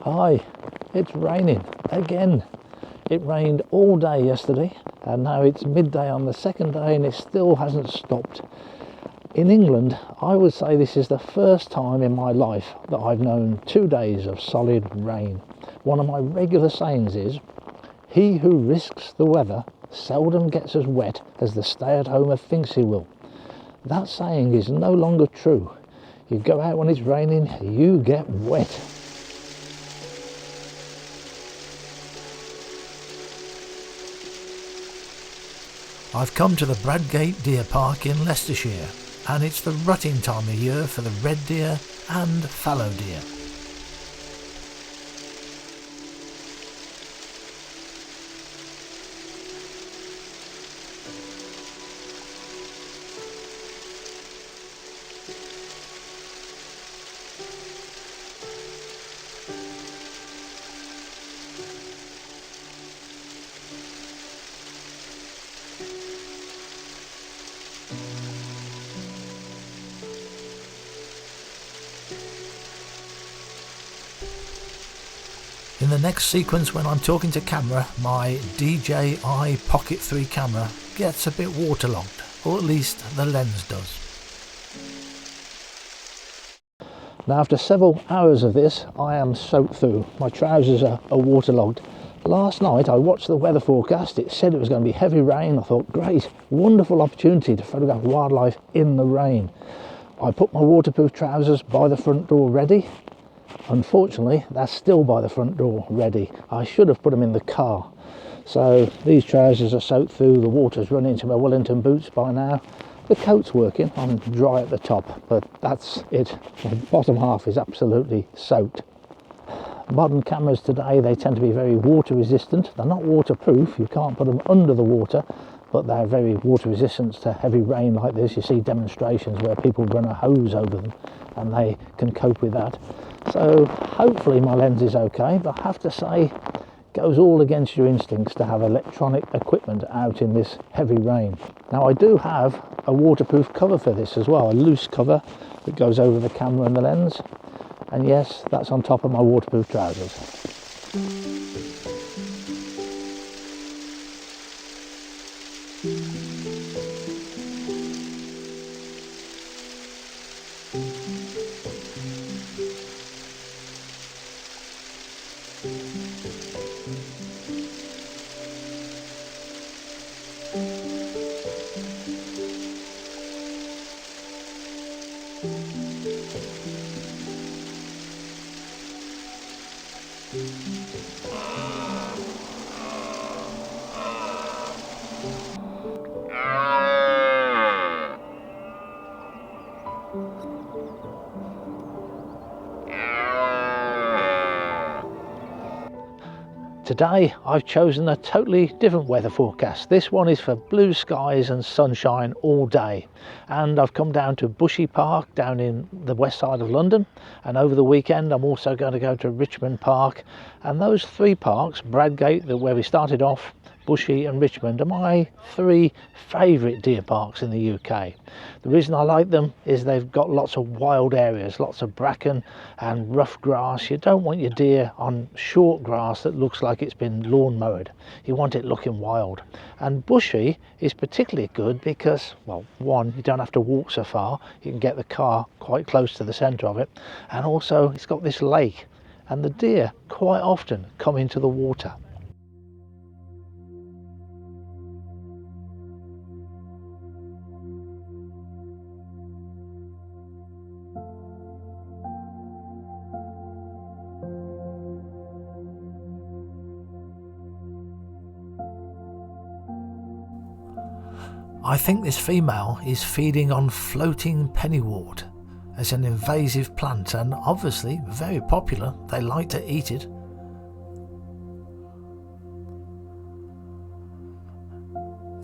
Hi, it's raining again. It rained all day yesterday and now it's midday on the second day and it still hasn't stopped. In England, I would say this is the first time in my life that I've known 2 days of solid rain. One of my regular sayings is, he who risks the weather seldom gets as wet as the stay-at-homer thinks he will. That saying is no longer true. You go out when it's raining, you get wet. I've come to the Bradgate Deer Park in Leicestershire, and it's the rutting time of year for the red deer and fallow deer. In the next sequence, when I'm talking to camera, my DJI Pocket 3 camera gets a bit waterlogged, or at least the lens does. Now after several hours of this, I am soaked through. My trousers are waterlogged. Last night I watched the weather forecast. It said it was going to be heavy rain. I thought, great, wonderful opportunity to photograph wildlife in the rain. I put my waterproof trousers by the front door ready. Unfortunately, that's still by the front door ready. I should have put them in the car. So these trousers are soaked through, the water's run into my Wellington boots by now. The coat's working, I'm dry at the top, but that's it. The bottom half is absolutely soaked. Modern cameras today, they tend to be very water resistant. They're not waterproof, you can't put them under the water, but they're very water resistant to heavy rain like this. You see demonstrations where people run a hose over them and they can cope with that. So hopefully my lens is okay, but I have to say, it goes all against your instincts to have electronic equipment out in this heavy rain. Now I do have a waterproof cover for this as well, a loose cover that goes over the camera and the lens. And yes, that's on top of my waterproof trousers. Today I've chosen a totally different weather forecast. This one is for blue skies and sunshine all day, and I've come down to Bushy Park down in the west side of London, and over the weekend I'm also going to go to Richmond Park. And those three parks, Bradgate, where we started off, Bushy and Richmond, are my three favourite deer parks in the UK. The reason I like them is they've got lots of wild areas, lots of bracken and rough grass. You don't want your deer on short grass that looks like it's been lawn mowed. You want it looking wild. And Bushy is particularly good because, well, one, you don't have to walk so far. You can get the car quite close to the centre of it. And also it's got this lake, and the deer quite often come into the water. I think this female is feeding on floating pennywort as an invasive plant, and obviously very popular. They like to eat it.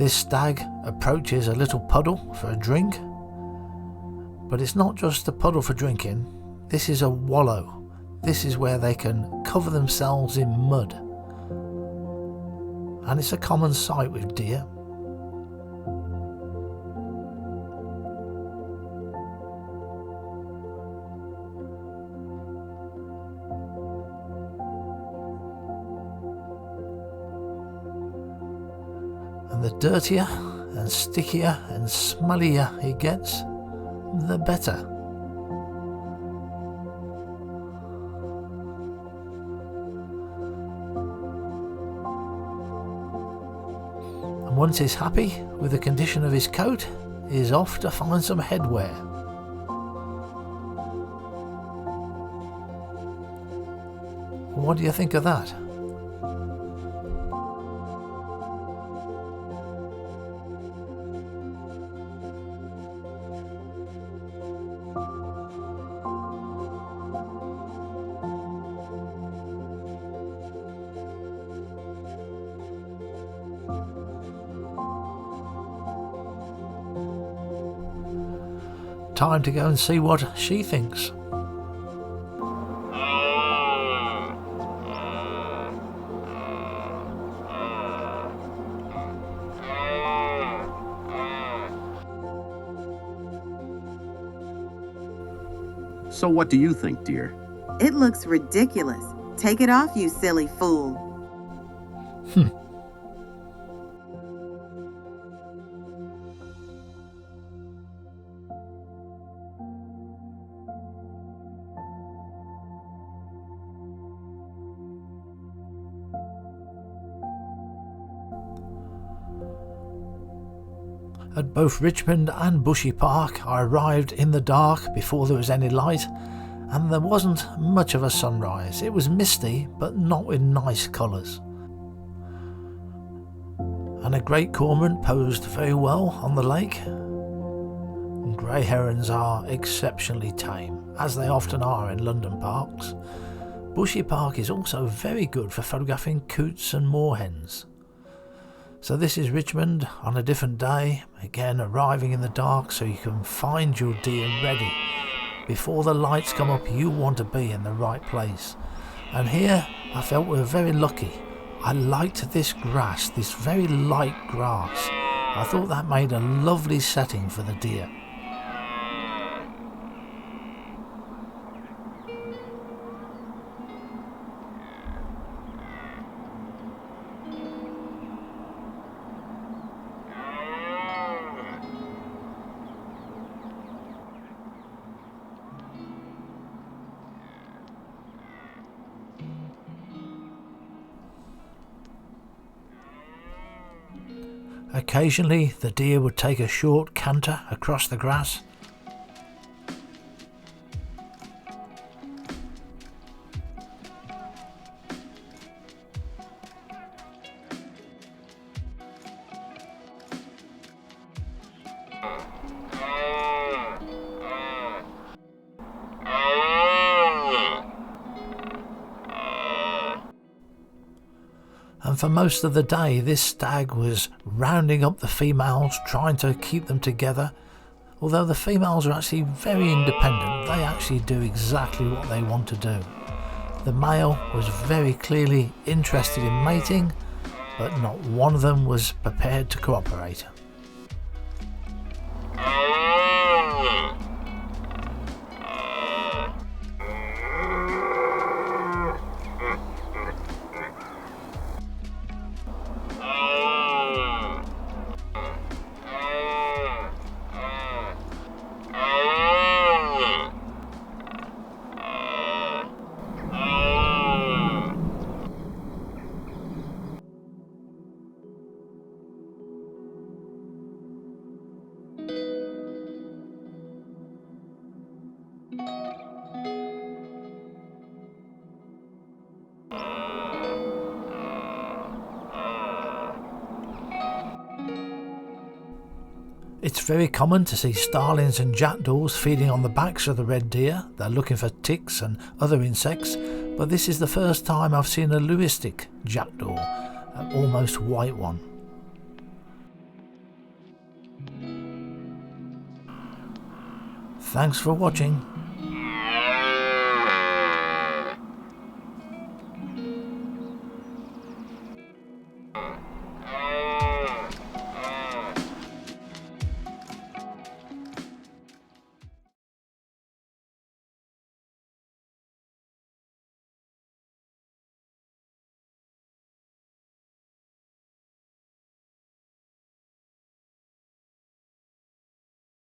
This stag approaches a little puddle for a drink, but it's not just a puddle for drinking, this is a wallow. This is where they can cover themselves in mud, and it's a common sight with deer. And the dirtier and stickier and smellier it gets, the better. And once he's happy with the condition of his coat, he's off to find some headwear. What do you think of that? Time to go and see what she thinks. So what do you think, dear? It looks ridiculous. Take it off, you silly fool. At both Richmond and Bushy Park, I arrived in the dark before there was any light, and there wasn't much of a sunrise. It was misty, but not with nice colours. And a great cormorant posed very well on the lake. Grey herons are exceptionally tame, as they often are in London parks. Bushy Park is also very good for photographing coots and moorhens. So this is Richmond on a different day, again arriving in the dark so you can find your deer ready. Before the lights come up, you want to be in the right place. And here I felt we were very lucky. I liked this grass, this very light grass. I thought that made a lovely setting for the deer. Occasionally the deer would take a short canter across the grass. And for most of the day this stag was rounding up the females, trying to keep them together. Although the females are actually very independent, they actually do exactly what they want to do. The male was very clearly interested in mating, but not one of them was prepared to cooperate. It's very common to see starlings and jackdaws feeding on the backs of the red deer. They're looking for ticks and other insects, but this is the first time I've seen a leucistic jackdaw, an almost white one. Thanks for watching.